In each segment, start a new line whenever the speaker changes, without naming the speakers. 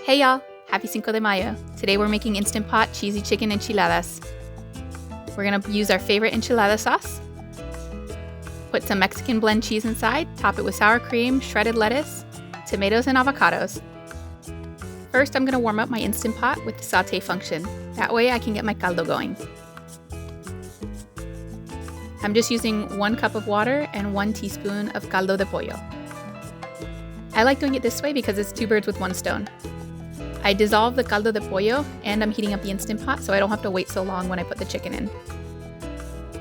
Hey y'all, happy Cinco de Mayo. Today we're making Instant Pot cheesy chicken enchiladas. We're gonna use our favorite enchilada sauce, put some Mexican blend cheese inside, top it with sour cream, shredded lettuce, tomatoes, and avocados. First, I'm gonna warm up my Instant Pot with the saute function. That way I can get my caldo going. I'm just using 1 cup of water and 1 teaspoon of caldo de pollo. I like doing it this way because it's 2 birds with 1 stone. I dissolve the caldo de pollo and I'm heating up the Instant Pot so I don't have to wait so long when I put the chicken in.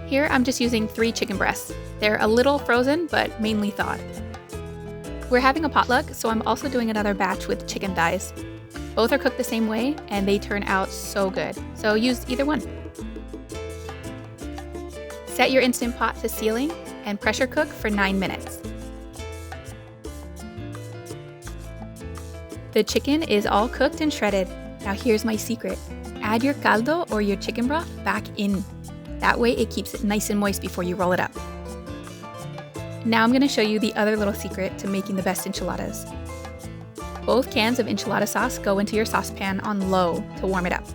Here I'm just using 3 chicken breasts. They're a little frozen but mainly thawed. We're having a potluck, so I'm also doing another batch with chicken thighs. Both are cooked the same way and they turn out so good, so use either one. Set your Instant Pot to sealing and pressure cook for 9 minutes. The chicken is all cooked and shredded. Now here's my secret. Add your caldo or your chicken broth back in. That way it keeps it nice and moist before you roll it up. Now I'm going to show you the other little secret to making the best enchiladas. Both cans of enchilada sauce go into your saucepan on low to warm it up.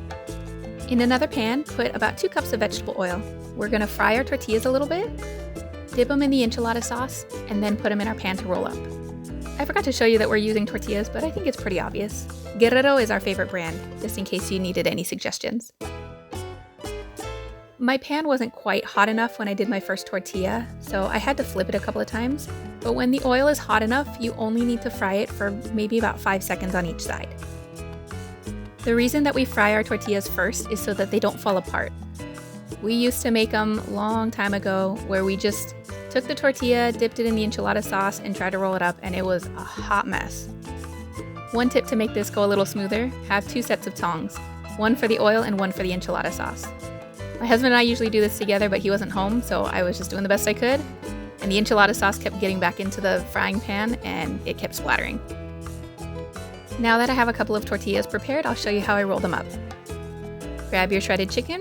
In another pan, put about 2 cups of vegetable oil. We're going to fry our tortillas a little bit, dip them in the enchilada sauce, and then put them in our pan to roll up. I forgot to show you that we're using tortillas, but I think it's pretty obvious. Guerrero is our favorite brand, just in case you needed any suggestions. My pan wasn't quite hot enough when I did my first tortilla, so I had to flip it a couple of times. But when the oil is hot enough, you only need to fry it for maybe about 5 seconds on each side. The reason that we fry our tortillas first is so that they don't fall apart. We used to make them a long time ago where we just took the tortilla, dipped it in the enchilada sauce, and tried to roll it up, and it was a hot mess. One tip to make this go a little smoother, have 2 sets of tongs, one for the oil and one for the enchilada sauce. My husband and I usually do this together, but he wasn't home, so I was just doing the best I could, and the enchilada sauce kept getting back into the frying pan, and it kept splattering. Now that I have a couple of tortillas prepared, I'll show you how I roll them up. Grab your shredded chicken.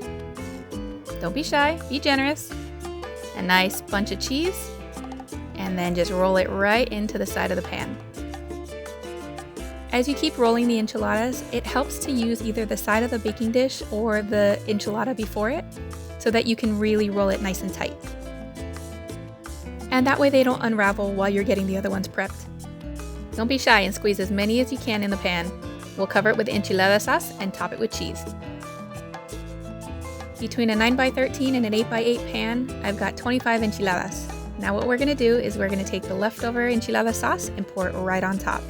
Don't be shy, be generous. A nice bunch of cheese, and then just roll it right into the side of the pan. As you keep rolling the enchiladas, it helps to use either the side of the baking dish or the enchilada before it, so that you can really roll it nice and tight. And that way they don't unravel while you're getting the other ones prepped. Don't be shy and squeeze as many as you can in the pan. We'll cover it with enchilada sauce and top it with cheese. Between a 9x13 and an 8x8 pan, I've got 25 enchiladas. Now what we're going to do is we're going to take the leftover enchilada sauce and pour it right on top.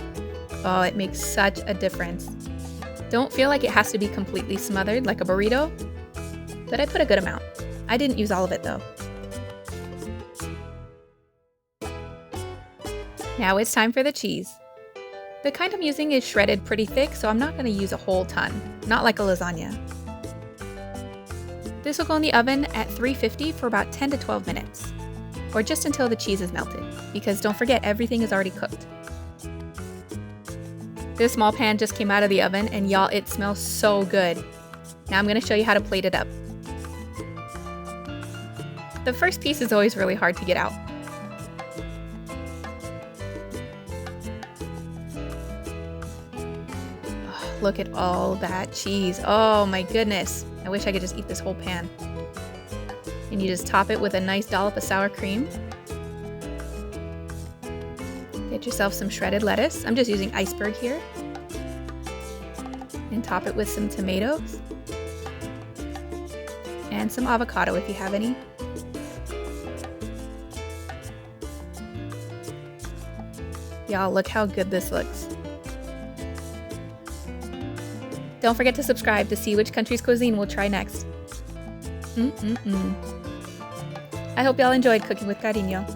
Oh, it makes such a difference. Don't feel like it has to be completely smothered like a burrito, but I put a good amount. I didn't use all of it though. Now it's time for the cheese. The kind I'm using is shredded pretty thick, so I'm not going to use a whole ton, not like a lasagna. This will go in the oven at 350 for about 10 to 12 minutes, or just until the cheese is melted, because don't forget everything is already cooked. This small pan just came out of the oven and y'all, it smells so good. Now I'm going to show you how to plate it up. The first piece is always really hard to get out. Oh, look at all that cheese. Oh my goodness. I wish I could just eat this whole pan. And you just top it with a nice dollop of sour cream. Get yourself some shredded lettuce. I'm just using iceberg here. And top it with some tomatoes. And some avocado if you have any. Y'all, look how good this looks. Don't forget to subscribe to see which country's cuisine we'll try next. I hope y'all enjoyed cooking with cariño.